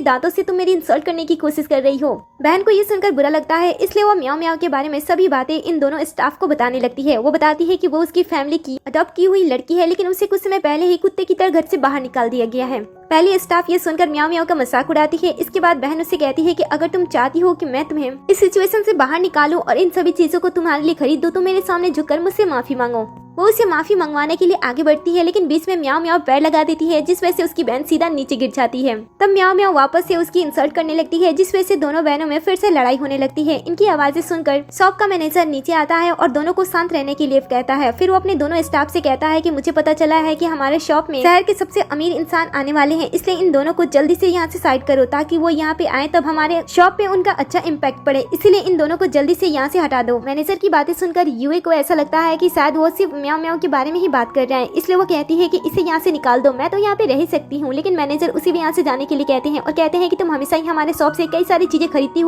दांतों से तुम मेरी इंसल्ट करने की कोशिश कर रही हो। बहन को ये सुनकर बुरा लगता है, इसलिए वो म्याओ म्याओ के बारे में सभी बातें इन दोनों स्टाफ को बताने लगती है। वो बताती है कि वो उसकी फैमिली की अडॉप्ट की हुई लड़की है, लेकिन उसे कुछ समय पहले ही कुत्ते की तरह घर से बाहर निकाल दिया गया है। पहली स्टाफ ये सुनकर म्याओ म्याओ का मजाक उड़ाती है। इसके बाद बहन उससे कहती है कि अगर तुम चाहती हो कि मैं तुम्हें इस सिचुएशन से बाहर निकालूं और इन सभी चीजों को तुम्हारे लिए खरीद दूं, तो मेरे सामने झुककर मुझसे माफी मांगो। वो उसे माफी मंगवाने के लिए आगे बढ़ती है, लेकिन बीच में म्याओ म्याओ पैर लगा देती है, जिस वजह से उसकी बहन सीधा नीचे गिर जाती है। तब म्याओ म्याओ वापस से उसकी इंसल्ट करने लगती है, जिस वजह से दोनों बहनों में फिर से लड़ाई होने लगती है। इनकी आवाजें सुनकर शॉप का मैनेजर नीचे आता है और दोनों को शांत रहने के लिए कहता है। फिर वो अपने दोनों स्टाफ से कहता है कि मुझे पता चला है कि हमारे शॉप में शहर के सबसे अमीर इंसान आने वाले हैं, इसलिए इन दोनों को जल्दी से यहाँ से साइड करो ताकि वो यहाँ पे आए, तब हमारे शॉप पे उनका अच्छा इम्पैक्ट पड़े, इसीलिए इन दोनों को जल्दी से यहाँ से हटा दो। मैनेजर की बातें सुनकर युए को ऐसा लगता है कि शायद वो सिर्फ म्याओ म्याओ के बारे में ही बात कर रहे हैं, इसलिए वो कहती है कि इसे यहाँ से निकाल दो, मैं तो यहाँ पे रह ही सकती हूँ। लेकिन मैनेजर उसे भी यहाँ से जाने के लिए कहते हैं और कहते हैं कि तुम हमेशा ही हमारे शॉप से कई सारी चीजें खरीदती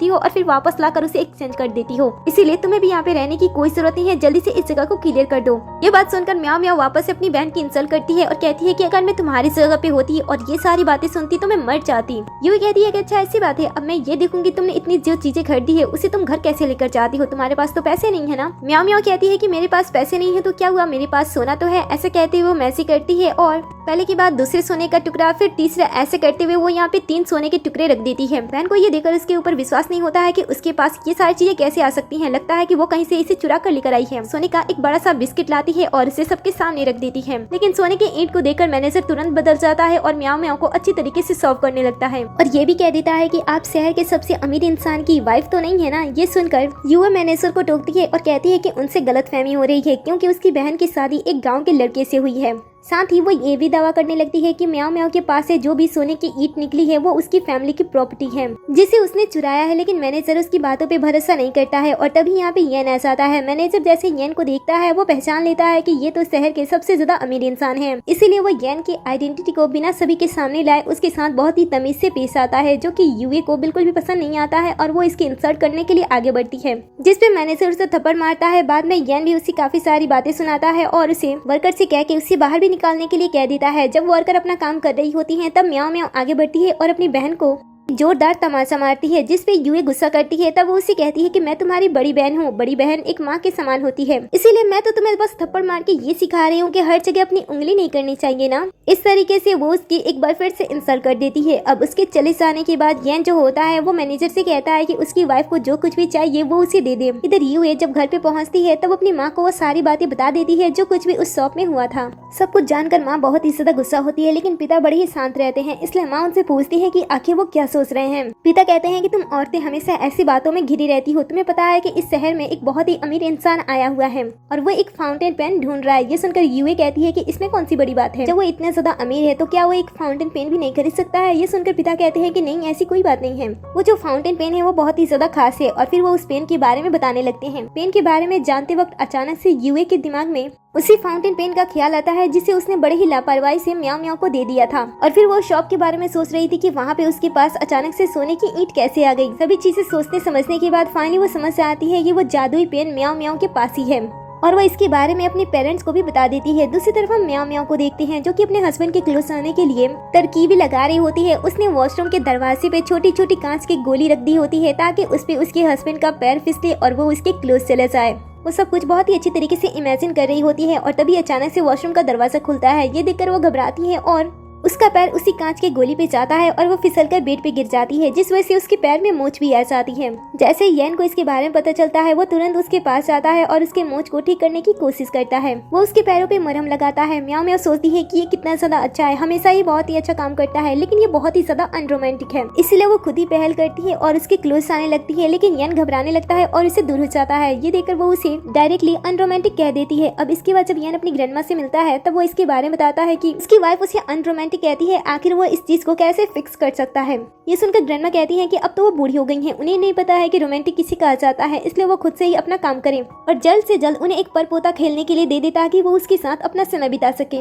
हो और फिर वापस लाकर उसे एक्सचेंज कर देती हो, इसीलिए तुम्हें भी यहाँ पे रहने की कोई जरूरत नहीं है, जल्दी से इस जगह को क्लियर कर दो। ये बात सुनकर म्याओ म्याओ वापस से अपनी बहन की इंसल्ट करती है और कहती है कि अगर मैं तुम्हारी जगह पे होती और ये सारी बातें सुनती तो मैं मर जाती। ये कहती है कि अच्छा ऐसी बात है, अब मैं ये देखूंगी तुमने इतनी जो चीजें खरीदी है उसे तुम घर कैसे लेकर जाती हो, तुम्हारे पास तो पैसे नहीं है ना। म्याओ म्याओ कहती है कि मेरे पास पैसे नहीं है तो क्या हुआ, मेरे पास सोना तो है। ऐसे कहते हुए वो मैसी करती है और पहले के बाद दूसरे सोने का टुकड़ा, फिर तीसरा, ऐसे करते हुए वो यहाँ पे 3 सोने के टुकड़े रख देती है। बहन को ये देखकर उसके ऊपर विश्वास नहीं होता है कि उसके पास ये सारी चीजें कैसे आ सकती हैं। लगता है कि वो कहीं से इसे चुरा कर लेकर आई है। सोने का एक बड़ा सा बिस्किट लाती है और इसे सबके सामने रख देती है, लेकिन सोने के ईंट को देखकर मैनेजर तुरंत बदल जाता है और म्याओ म्याओ को अच्छी तरीके से सर्व करने लगता है और ये भी कह देता है कि आप शहर के सबसे अमीर इंसान की वाइफ तो नहीं है ना। ये सुनकर युवा मैनेजर को टोकती है और कहती है कि उनसे गलतफहमी हो रही है, क्योंकि उसकी बहन की शादी एक गाँव के लड़के से हुई है। साथ ही वो ये भी दावा करने लगती है कि म्याओ म्याओ के पास से जो भी सोने की ईंट निकली है वो उसकी फैमिली की प्रॉपर्टी है, जिसे उसने चुराया है। लेकिन मैनेजर उसकी बातों पे भरोसा नहीं करता है और तभी यहाँ पे येन आ जाता है। मैनेजर जैसे येन को देखता है वो पहचान लेता है कि ये तो शहर के सबसे ज्यादा अमीर इंसान है, इसीलिए वो येन की आइडेंटिटी को बिना सभी के सामने लाए उसके साथ बहुत ही तमीज से पेश आता है, जो की युए को बिल्कुल भी पसंद नहीं आता है और वो इसकी इंसल्ट करने के लिए आगे बढ़ती है, जिसपे मैनेजर उसे थप्पड़ मारता है। बाद में येन भी उसे काफी सारी बातें सुनाता है और उसे वर्कर से कह के उससे बाहर भी निकालने के लिए कह देता है। जब वर्कर अपना काम कर रही होती हैं, तब म्याओ म्याओ आगे बढ़ती है और अपनी बहन को जोरदार तमाचा मारती है, जिस पे युए गुस्सा करती है। तब वो उसे कहती है कि मैं तुम्हारी बड़ी बहन हूँ, बड़ी बहन एक माँ के समान होती है, इसीलिए मैं तो तुम्हें बस थप्पड़ मार के ये सिखा रही हूँ कि हर जगह अपनी उंगली नहीं करनी चाहिए ना। इस तरीके से वो उसकी एक बार फिर से इंसल्ट कर देती है। अब उसके चले जाने के बाद येन जो होता है वो मैनेजर से कहता है कि उसकी वाइफ को जो कुछ भी चाहिए वो उसे दे दे। इधर युए जब घर पे पहुँचती है तब अपनी माँ को वो सारी बातें बता देती है जो कुछ भी उस शॉप में हुआ था। सब कुछ जानकर माँ बहुत ही ज्यादा गुस्सा होती है, लेकिन पिता बड़े ही शांत रहते हैं, इसलिए माँ उनसे पूछती है कि आखिर वो क्या सोच रहे हैं। पिता कहते हैं कि तुम औरतें हमेशा ऐसी बातों में घिरी रहती हो, तुम्हें पता है कि इस शहर में एक बहुत ही अमीर इंसान आया हुआ है और वो एक फाउंटेन पेन ढूंढ रहा है। ये सुनकर युए कहती है कि इसमें कौन सी बड़ी बात है, जब वो इतना ज्यादा अमीर है तो क्या वो एक फाउंटेन पेन भी नहीं खरीद सकता है। ये सुनकर पिता कहते हैं कि नहीं, ऐसी कोई बात नहीं है, वो जो फाउंटेन पेन है वो बहुत ही ज्यादा खास है। और फिर वो उस पेन के बारे में बताने लगते हैं। पेन के बारे में जानते वक्त अचानक से युए के दिमाग में उसी फाउंटेन पेन का ख्याल आता है, जिसे उसने बड़े ही लापरवाही से म्याओ म्याओ को दे दिया था। और फिर वो शॉप के बारे में सोच रही थी कि वहाँ पे उसके पास अचानक से सोने की ईंट कैसे आ गई। सभी चीजें सोचने समझने के बाद फाइनली वो समझ आती है कि वो जादुई पेन म्याओ म्याओ के पास ही है और वो इसके बारे में अपने पेरेंट्स को भी बता देती है। दूसरी तरफ हम म्याओ म्याओ को देखते हैं जो कि अपने हस्बैंड के क्लोज आने के लिए तरकीबें लगा रही होती है। उसने वॉशरूम के दरवाजे पे छोटी छोटी कांच की गोली रख दी होती है ताकि उस पे उसके हस्बैंड का पैर फिसले और वो उसके क्लोज चले जाए। वो सब कुछ बहुत ही अच्छी तरीके से इमेजिन कर रही होती है और तभी अचानक से वॉशरूम का दरवाजा खुलता है। ये देखकर वो घबराती है और उसका पैर उसी कांच के गोली पे जाता है और वो फिसलकर बेड पे गिर जाती है, जिस वजह से उसके पैर में मोच भी आ जाती है। जैसे ही येन को इसके बारे में पता चलता है वो तुरंत उसके पास जाता है और उसके मोच को ठीक करने की कोशिश करता है। वो उसके पैरों पे मरहम लगाता है। म्याओ म्याओ सोचती है कि ये कितना ज्यादा अच्छा है, हमेशा ही बहुत ही अच्छा काम करता है, लेकिन ये बहुत ही ज्यादा अनरोमांटिक है। इसलिए वो खुद ही पहल करती है और उसके क्लोज आने लगती है, लेकिन येन घबराने लगता है और इसे दूर हो जाता है। ये देखकर वो उसे डायरेक्टली अनरोमांटिक कह देती है। अब इसके बाद जब येन अपनी ग्रैंडमा से मिलता है तब वो इसके बारे में बताता है कि उसकी वाइफ उसे अनरोमांटिक कहती है, आखिर वो इस चीज को कैसे फिक्स कर सकता है। ये सुनकर ग्रैंडमा कहती है कि अब तो वो बूढ़ी हो गई हैं, उन्हें नहीं पता है कि रोमांटिक किसे कहा जाता है, इसलिए वो खुद से ही अपना काम करें और जल्द से जल्द उन्हें एक परपोता खेलने के लिए दे दे ताकि वो उसके साथ अपना समय बिता सके।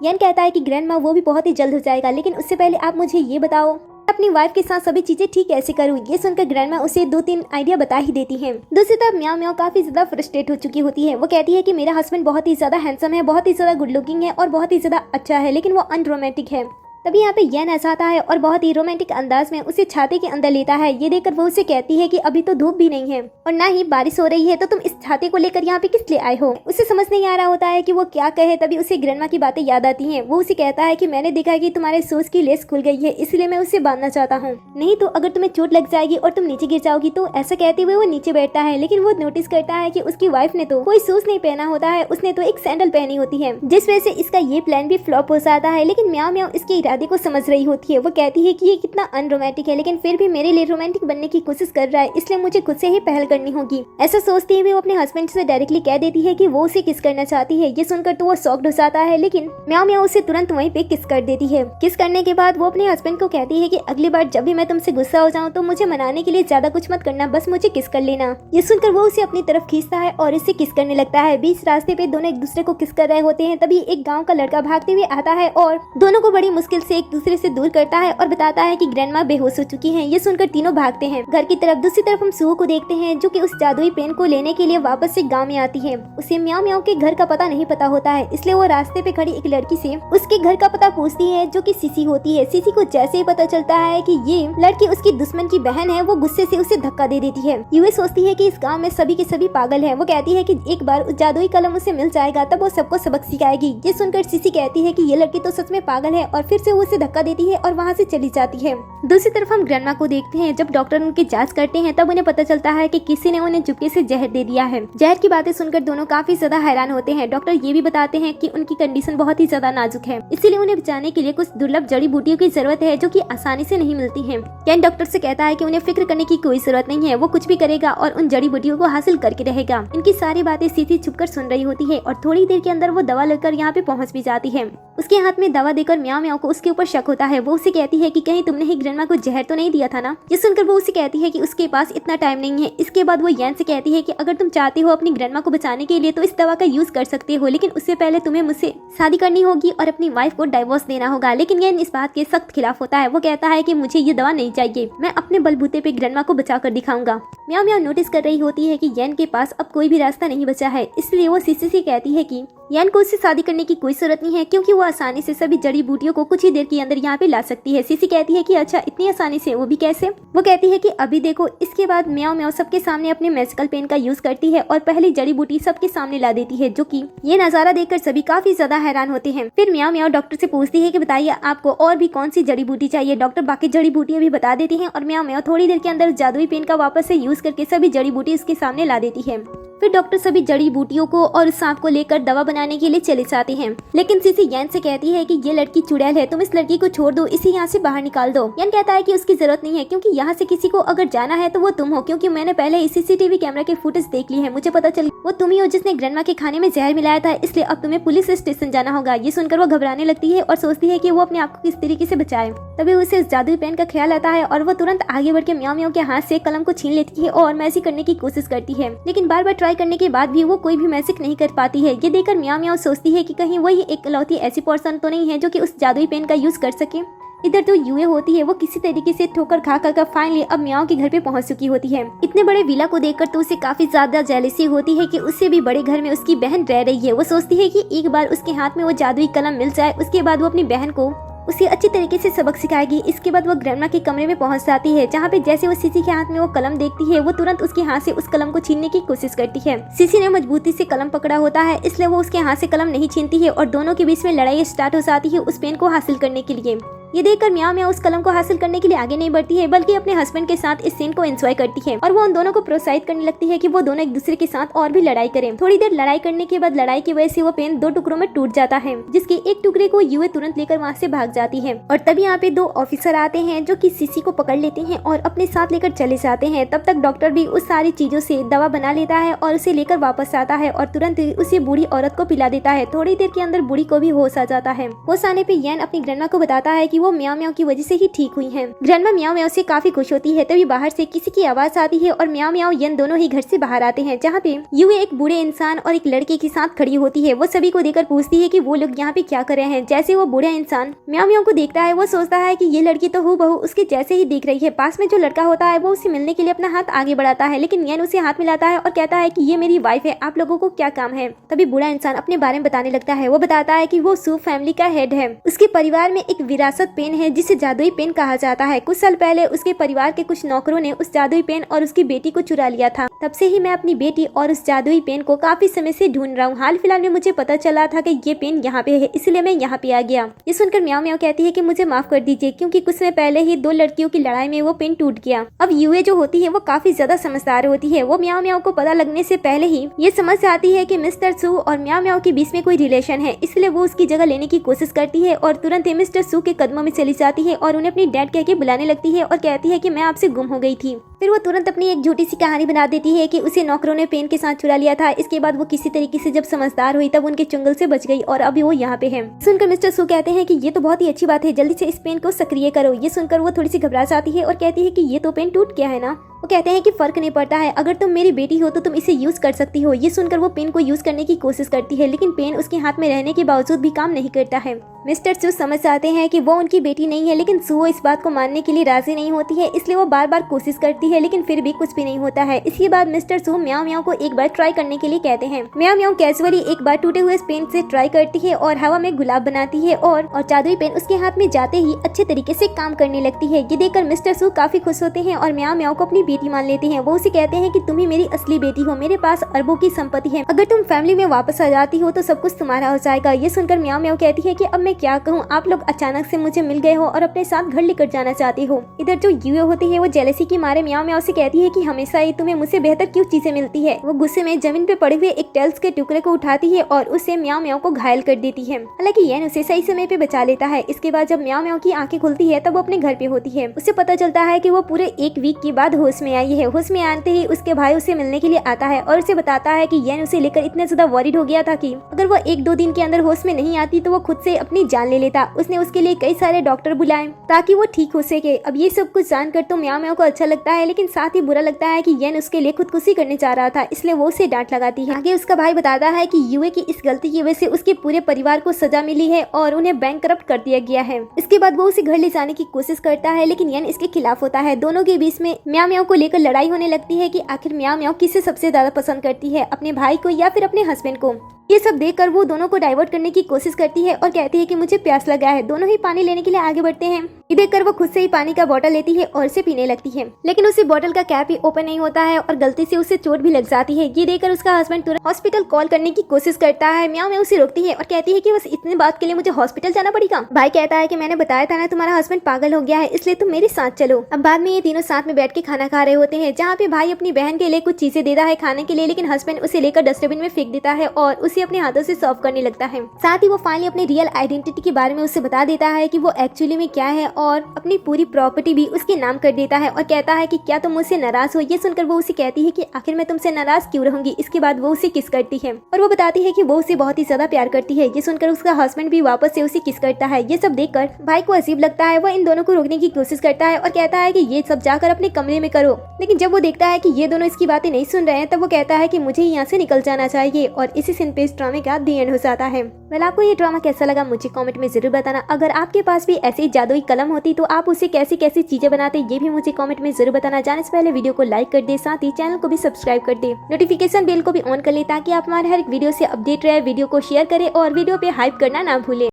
येन कहता है कि ग्रैंडमा वो भी बहुत ही जल्द हो जाएगा, लेकिन उससे पहले आप मुझे ये बताओ अपनी वाइफ के साथ सभी चीजें ठीक कैसे करूँ। ये सुनकर ग्रैंडमा उसे 2-3 आइडिया बता ही देती है। दूसरी तरफ म्याओ म्याओ काफी ज्यादा फ्रस्ट्रेट हो चुकी होती है। वो कहती है कि मेरा हस्बैंड बहुत ही ज्यादा हैंडसम है, बहुत ही ज्यादा गुड लुकिंग है और बहुत ही ज्यादा अच्छा है, लेकिन वो अनरोमांटिक है। तभी यहाँ पे येन ऐसा आता है और बहुत ही रोमांटिक अंदाज में उसे छाते के अंदर लेता है। ये देखकर वो उसे कहती है कि अभी तो धूप भी नहीं है और ना ही बारिश हो रही है, तो तुम इस छाते को लेकर यहाँ पे किस लिए आए हो। उसे समझ नहीं आ रहा होता है कि वो क्या कहे। तभी उसे ग्रैंडमा की बातें याद आती हैं। वो उसे कहता है कि मैंने देखा कि तुम्हारे शूज की लेस खुल गई है, इसलिए मैं उसे बांधना चाहता हूँ, नहीं तो अगर तुम्हें चोट लग जाएगी और तुम नीचे गिर जाओगी। तो ऐसा कहते हुए वो नीचे बैठता है, लेकिन वो नोटिस करता है कि उसकी वाइफ ने तो कोई शूज नहीं पहना होता है, उसने तो एक सैंडल पहनी होती है, जिस वजह से इसका ये प्लान भी फ्लॉप हो जाता है। लेकिन म्याओ म्याओ इसके इरादे को समझ रही होती है। वो कहती है कि ये कितना अनरोमांटिक है, लेकिन फिर भी मेरे लिए रोमांटिक बनने की कोशिश कर रहा है, इसलिए मुझे खुद से ही पहल करनी होगी। ऐसा सोचते हुए वो अपने हस्बैंड से डायरेक्टली कह देती है कि वो उसे किस करना चाहती है। ये सुनकर तो वो शॉक्ड हो जाता है, लेकिन म्याओ म्याओ उसे तुरंत वहीं पे किस कर देती है। किस करने के बाद वो अपने हस्बैंड को कहती है कि अगली बार जब भी मैं तुमसे गुस्सा हो जाऊँ तो मुझे मनाने के लिए ज्यादा कुछ मत करना, बस मुझे किस कर लेना। ये सुनकर वो उसे अपनी तरफ खींचता है और इससे किस करने लगता है। बीच रास्ते पे दोनों एक दूसरे को किस कर रहे होते हैं। तभी एक गाँव का लड़का भागते हुए आता है और दोनों को बड़ी मुश्किल से एक दूसरे से दूर करता है और बताता है कि ग्रैंडमा बेहोश हो चुकी हैं। ये सुनकर तीनों भागते हैं घर की तरफ। दूसरी तरफ हम सुहो को देखते हैं, जो कि उस जादुई पेन को लेने के लिए वापस से गांव में आती है। उसे म्याओ म्याओ के घर का पता नहीं पता होता है, इसलिए वो रास्ते पे खड़ी एक लड़की से उसके घर का पता पूछती है, जो कि सिसी होती है। सिसी को जैसे ही पता चलता है कि ये लड़की उसकी दुश्मन की बहन है, वो गुस्से से उसे धक्का दे देती है। यूए सोचती है कि इस गाँव में सभी के सभी पागल है। वो कहती है कि एक बार उस जादुई कलम उसे मिल जाएगा तब वो सबको सबक सिखाएगी। ये सुनकर सिसी कहती है कि ये लड़की तो सच में पागल है और फिर से वो उसे धक्का देती है और वहाँ से चली जाती है। दूसरी तरफ हम ग्रैंडमा को देखते हैं। जब डॉक्टर उनकी जांच करते हैं तब उन्हें पता चलता है कि किसी ने उन्हें चुपके से जहर दे दिया है। जहर की बातें सुनकर दोनों काफी ज्यादा हैरान होते हैं। डॉक्टर ये भी बताते हैं कि उनकी कंडीशन बहुत ही ज्यादा नाजुक है, इसीलिए उन्हें बचाने के लिए कुछ दुर्लभ जड़ी बूटियों की जरूरत है, जो कि आसानी से नहीं मिलती है। येन डॉक्टर से कहता है कि उन्हें फिक्र करने की कोई जरूरत नहीं है, वो कुछ भी करेगा और उन जड़ी बूटियों को हासिल करके रहेगा। इनकी सारी बातें सीधी छुपकर सुन रही होती है और थोड़ी देर के अंदर वो दवा लेकर यहाँ पे पहुँच भी जाती है। उसके हाथ में दवा देकर म्याओ म्याओ को उसके ऊपर शक होता है। वो उसे कहती है कि कहीं तुमने ही ग्रैंडमा को जहर तो नहीं दिया था ना। ये सुनकर वो उसे कहती है कि उसके पास इतना टाइम नहीं है। इसके बाद वो येन से कहती है कि अगर तुम चाहते हो अपनी ग्रैंडमा को बचाने के लिए तो इस दवा का यूज कर सकते हो, लेकिन उससे पहले तुम्हें मुझसे शादी करनी होगी और अपनी वाइफ को डाइवोर्स देना होगा। लेकिन येन इस बात के सख्त खिलाफ होता है। वो कहता है कि मुझे ये दवा नहीं चाहिए, मैं अपने बलबूते पे ग्रैंडमा को बचा कर दिखाऊंगा। म्याओ म्याओ नोटिस कर रही होती है कि येन के पास अब कोई भी रास्ता नहीं बचा है, इसलिए वो सिसी से कहती है कि येन को उससे शादी करने की कोई जरूरत नहीं है, क्योंकि वो आसानी से सभी जड़ी बूटियों को कुछ ही देर के अंदर यहाँ पे ला सकती है। सिसी कहती है कि अच्छा इतनी आसानी से, वो भी कैसे। वो कहती है कि अभी देखो। इसके बाद म्याओ म्याओ सबके सामने अपने मैजिकल पेन का यूज करती है और पहली जड़ी बूटी सबके सामने ला देती है, जो कि ये नजारा देखकर सभी काफी ज्यादा हैरान होते हैं। फिर म्याओ म्याओ डॉक्टर से पूछती है कि बताइए आपको और भी कौन सी जड़ी बूटी चाहिए। डॉक्टर बाकी जड़ी बूटियां भी बता देती हैं और म्याओ म्याओ थोड़ी देर के अंदर जादुई पेन का वापस से यूज करके सभी जड़ी बूटी उसके सामने ला देती है। फिर डॉक्टर सभी जड़ी बूटियों को और उस सांप को लेकर दवा बनाने के लिए चले जाते हैं। लेकिन सिसी येन से कहती है कि ये लड़की चुड़ैल है, तुम इस लड़की को छोड़ दो, इसे यहाँ से बाहर निकाल दो। येन कहता है कि उसकी जरूरत नहीं है, क्योंकि यहाँ से किसी को अगर जाना है तो वो तुम हो, क्योंकि मैंने पहले ही सीसीटीवी कैमरा के फुटेज देख ली है। मुझे पता चल वो तुम ही हो जिसने ग्रैंडमा के खाने में जहर मिलाया था, इसलिए अब तुम्हें पुलिस स्टेशन जाना होगा। ये सुनकर वो घबराने लगती है और सोचती है कि वो अपने आप को किस तरीके से बचाए। तभी उसे उस जादुई पेन का ख्याल आता है और वो तुरंत आगे बढ़ के म्याओ म्याओ के हाथ से कलम को छीन लेती है और मैजिक करने की कोशिश करती है। लेकिन बार बार ट्राई करने के बाद भी वो कोई भी मैजिक नहीं कर पाती है। ये देखकर म्याओ म्याओ सोचती है कि कहीं वही एकलौती ऐसी पर्सन तो नहीं है जो कि उस जादुई पेन का यूज कर सके। इधर तो यूए होती है, वो किसी तरीके से ठोकर खा कर फाइनली अब म्याओ के घर पे पहुंच चुकी होती है। इतने बड़े विला को देखकर तो उसे काफी ज्यादा जेलसी होती है कि उससे भी बड़े घर में उसकी बहन रह रही है। वो सोचती है कि एक बार उसके हाथ में वो जादुई कलम मिल जाए, उसके बाद वो अपनी बहन को उसे अच्छी तरीके से सबक सिखाएगी। इसके बाद वो ग्रैंडमा के कमरे में पहुंच जाती है, जहाँ पे जैसे वो सीसी के हाथ में वो कलम देखती है वो तुरंत उसके हाथ से उस कलम को छीनने की कोशिश करती है। सीसी ने मजबूती से कलम पकड़ा होता है, इसलिए वो उसके हाथ से कलम नहीं छीनती है और दोनों के बीच में लड़ाई स्टार्ट हो जाती है उस पेन को हासिल करने के लिए। ये देखकर म्याओ म्याओ उस कलम को हासिल करने के लिए आगे नहीं बढ़ती है, बल्कि अपने हस्बैंड के साथ इस सीन को एंजॉय करती है और वो उन दोनों को प्रोत्साहित करने लगती है कि वो दोनों एक दूसरे के साथ और भी लड़ाई करें। थोड़ी देर लड़ाई करने के बाद लड़ाई की वजह से वो पेन 2 टुकड़ों में टूट जाता है, जिसके एक टुकड़े को यूए तुरंत लेकर वहाँ से भाग जाती है। और तभी यहाँ पे 2 ऑफिसर आते हैं जो कि सीसी को पकड़ लेते हैं और अपने साथ लेकर चले जाते हैं। तब तक डॉक्टर भी उस सारी चीजों से दवा बना लेता है और उसे लेकर वापस आता है और तुरंत उसे बूढ़ी औरत को पिला देता है। थोड़ी देर के अंदर बूढ़ी को भी होश आ जाता है। होश आने पे येन अपनी ग्रैंडमा को बताता है कि वो म्याओ म्याओ की से ही ठीक हुई हैं। ग्रैंडमा म्याओ म्याओ से काफी खुश होती है। तभी बाहर से किसी की आवाज आती है और म्याओ म्याओ येन दोनों ही घर से बाहर आते हैं, जहाँ पे यूए एक बूढ़े इंसान और एक लड़के के साथ खड़ी होती है। वो सभी को देखकर पूछती है कि वो लोग यहाँ पे क्या कर रहे हैं। जैसे वो बूढ़ा इंसान म्याओ म्याओ को देखता है, वो सोचता है कि ये लड़की तो हूबहू उसके जैसे ही दिख रही है। पास में जो लड़का होता है वो उसे मिलने के लिए अपना हाथ आगे बढ़ाता है, लेकिन येन उसे हाथ मिलाता है और कहता है कि ये मेरी वाइफ है, आप लोगों को क्या काम है। तभी बूढ़ा इंसान अपने बारे में बताने लगता है। वो बताता है कि वो सू फैमिली का हेड है। उसके परिवार में एक विरासत पेन है जिसे जादुई पेन कहा जाता है। कुछ साल पहले उसके परिवार के कुछ नौकरों ने उस जादुई पेन और उसकी बेटी को चुरा लिया था। तब से ही मैं अपनी बेटी और उस जादुई पेन को काफी समय से ढूंढ रहा हूँ। हाल फिलहाल में मुझे पता चला था कि ये पेन यहाँ पे है, इसलिए मैं यहाँ पे आ गया। ये सुनकर म्याओ म्याओ कहती है कि मुझे माफ कर दीजिए, क्योंकि कुछ समय पहले ही 2 लड़कियों की लड़ाई में वो पेन टूट गया। अब यूए जो होती है वो काफी ज्यादा समझदार होती है। वो म्याओ म्याओ को पता लगने से पहले ही ये समझ जाती है कि मिस्टर सू और म्याओ म्याओ के बीच में कोई रिलेशन है, इसलिए वो उसकी जगह लेने की कोशिश करती है और तुरंत ही मिस्टर सू के कदमों में चली जाती है और उन्हें अपनी डैड कह के बुलाने लगती है और कहती है कि मैं आपसे गुम हो गई थी। फिर वो तुरंत अपनी एक झूठी सी कहानी बना देती है कि उसे नौकरों ने पेन के साथ चुरा लिया था। इसके बाद वो किसी तरीके से जब समझदार हुई तब उनके चुंगल से बच गई और अभी वो यहाँ पे है। सुनकर मिस्टर सू कहते हैं कि ये तो बहुत ही अच्छी बात है, जल्दी से इस पेन को सक्रिय करो। ये सुनकर वो थोड़ी सी घबरा जाती है और कहती है कि ये तो पेन टूट गया है ना। वो कहते हैं कि फर्क नहीं पड़ता है, अगर तुम मेरी बेटी हो तो तुम इसे यूज कर सकती हो। ये सुनकर वो पेन को यूज करने की कोशिश करती है, लेकिन पेन उसके हाथ में रहने के बावजूद भी काम नहीं करता है। मिस्टर सू समझ जाते हैं कि वो उनकी बेटी नहीं है, लेकिन सू इस बात को मानने के लिए राजी नहीं होती है, इसलिए वो बार बार कोशिश करती है, लेकिन फिर भी कुछ भी नहीं होता है। इसके बाद मिस्टर सू म्याओ म्याओ को एक बार ट्राई करने के लिए कहते हैं। म्याओ म्याओ कैजुअली एक बार टूटे हुए पेन से ट्राई करती है और हवा में गुलाब बनाती है और जादुई पेन उसके हाथ में जाते ही अच्छे तरीके से काम करने लगती है। ये देखकर मिस्टर सू काफी खुश होते हैं और म्याओ म्याओ को अपनी बेटी मान लेते हैं। वो उसे कहते हैं कि तुम ही मेरी असली बेटी हो, मेरे पास अरबों की संपत्ति है, अगर तुम फैमिली में वापस आ जाती हो तो सब कुछ तुम्हारा हो जाएगा। ये सुनकर म्याओ म्याओ कहती है कि अब मैं क्या कहूँ, आप लोग अचानक से मुझे मिल गए हो और अपने साथ घर लेकर जाना चाहती हो। इधर जो यूए होती है वो जेलसी की मारे म्याओ म्याओ से कहती है कि हमेशा ही तुम्हें मुझसे बेहतर क्यों चीजें मिलती है। वो गुस्से में जमीन पे पड़े हुए एक टेल्स के टुकड़े को उठाती है और उसे म्याओ म्याओ को घायल कर देती है। हालांकि येन उसे सही समय पे बचा लेता है। इसके बाद जब म्याओ म्याओ की आंखें खुलती है तब वो अपने घर पे होती है। उसे पता चलता है कि वो पूरे 1 वीक के बाद होश में आई है। होश में आते ही उसके भाई उसे मिलने के लिए आता है और उसे बताता है कि येन उसे लेकर इतना ज्यादा वरीड हो गया था कि अगर वो 1-2 दिन के अंदर होश में नहीं आती तो वो खुद से अपनी जान ले लेता। उसने उसके लिए कई सारे डॉक्टर बुलाए ताकि वो ठीक हो सके। अब ये सब कुछ जानकर तो म्याओ म्याओ को अच्छा लगता है, लेकिन साथ ही बुरा लगता है कि येन उसके लिए खुदकुशी करने जा रहा था, इसलिए वो उसे डांट लगाती है। आगे उसका भाई बताता है कि यूए की इस गलती की वजह से उसके पूरे परिवार को सजा मिली है और उन्हें बैंकरप्ट कर दिया गया है। इसके बाद वो उसे घर ले जाने की कोशिश करता है, लेकिन येन इसके खिलाफ होता है। दोनों के बीच में म्याओ म्याओ को लेकर लड़ाई होने लगती है कि आखिर म्याओ म्याओ किसे सबसे ज्यादा पसंद करती है, अपने भाई को या फिर अपने हस्बैंड को। ये सब देखकर वो दोनों को डाइवर्ट करने की कोशिश करती है और कहती है कि मुझे प्यास लगा है। दोनों ही पानी लेने के लिए आगे बढ़ते हैं। ये देखकर वो खुद से ही पानी का बोतल लेती है और उसे पीने लगती है, लेकिन उसे बोतल का कैप ही ओपन नहीं होता है और गलती से उसे चोट भी लग जाती है। ये देखकर उसका हस्बैंड तुरंत हॉस्पिटल कॉल करने की कोशिश करता है। म्याओ म्याओ उसे रोकती है और कहती है कि बस इतनी बात के लिए मुझे हॉस्पिटल जाना पड़ेगा। भाई कहता है कि मैंने बताया था ना तुम्हारा हस्बैंड पागल हो गया है, इसलिए तुम मेरे साथ चलो। अब बाद में ये तीनों साथ में बैठ के खाना खा रहे होते हैं, जहाँ पे भाई अपनी बहन के लिए कुछ चीजें देता है खाने के लिए, लेकिन हस्बैंड उसे लेकर डस्टबिन में फेंक देता है और उसे अपने हाथों से सर्व करने लगता है। साथ ही वो फाइनली अपनी रियल आइडेंटिटी के बारे में उसे बता देता है कि वो एक्चुअली में क्या है और अपनी पूरी प्रॉपर्टी भी उसके नाम कर देता है और कहता है कि क्या तुम मुझसे नाराज हो। ये सुनकर वो उसे कहती है कि आखिर मैं तुमसे नाराज क्यों रहूंगी। इसके बाद वो उसे किस करती है और वो बताती है कि वो उसे बहुत ही ज्यादा प्यार करती है। ये सुनकर उसका हस्बैंड भी वापस से उसे किस करता है। ये सब देखकर भाई को अजीब लगता है। वो इन दोनों को रोकने की कोशिश करता है और कहता है कि ये सब जाकर अपने कमरे में करो, लेकिन जब वो देखता है कि ये दोनों इसकी बातें नहीं सुन रहे हैं तब वो कहता है कि मुझे यहाँ से निकल जाना चाहिए और इसी सीन पे इस ड्रामे का दी एंड हो जाता है। वेल, आपको ये ड्रामा कैसा लगा मुझे कमेंट में जरूर बताना। अगर आपके पास भी ऐसी जादुई कलम होती तो आप उसे कैसी कैसी चीजें बनाते ये भी मुझे कमेंट में जरूर बताना। जाने से पहले वीडियो को लाइक कर दे, साथ ही चैनल को भी सब्सक्राइब कर दे, नोटिफिकेशन बेल को भी ऑन कर ले ताकि आप हमारे हर एक वीडियो से अपडेट रहे। वीडियो को शेयर करें और वीडियो पे हाइप करना ना भूलें।